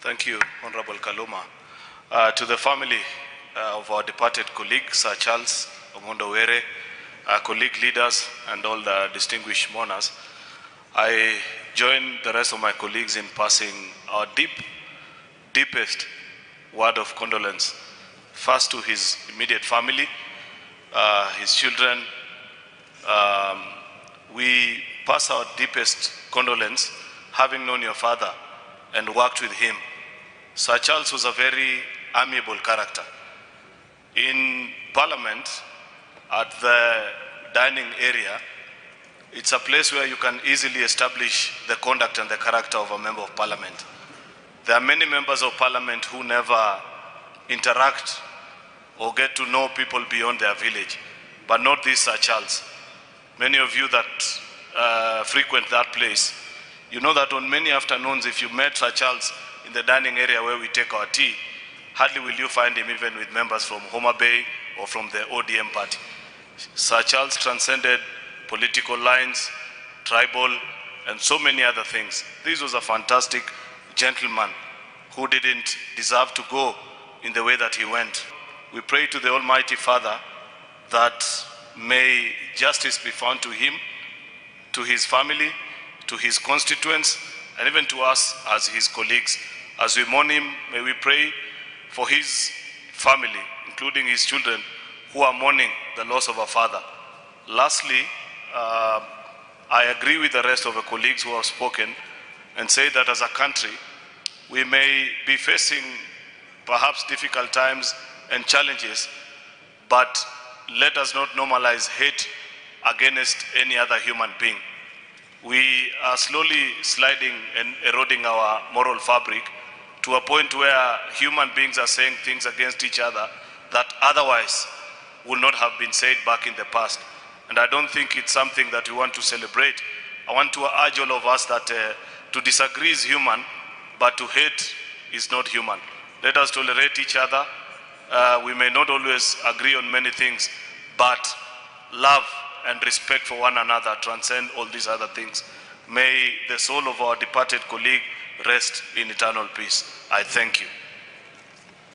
Thank you, Honorable Kaluma. To the family of our departed colleague, Sir Charles Omondo Were, our colleague leaders, and all the distinguished mourners, I join the rest of my colleagues in passing our deepest word of condolence, first to his immediate family, his children. We pass our deepest condolence, having known your father and worked with him. Sir Charles was a very amiable character. In Parliament, at the dining area, it's a place where you can easily establish the conduct and the character of a member of Parliament. There are many members of Parliament who never interact or get to know people beyond their village, but not this Sir Charles. Many of you that frequent that place, you know that on many afternoons, if you met Sir Charles in the dining area where we take our tea, hardly will you find him even with members from Homa Bay or from the ODM party. Sir Charles transcended political lines, tribal, and so many other things. This was a fantastic gentleman who didn't deserve to go in the way that he went. We pray to the Almighty Father that may justice be found to him, to his family, to his constituents, and even to us as his colleagues. As we mourn him, may we pray for his family, including his children, who are mourning the loss of a father. Lastly, I agree with the rest of the colleagues who have spoken and say that as a country, we may be facing perhaps difficult times and challenges, but let us not normalize hate against any other human being. We are slowly sliding and eroding our moral fabric to a point where human beings are saying things against each other that otherwise would not have been said back in the past. And I don't think it's something that we want to celebrate. I want to urge all of us that to disagree is human, but to hate is not human. Let us tolerate each other. We may not always agree on many things, but love and respect for one another transcend all these other things. May the soul of our departed colleague rest in eternal peace. I thank you.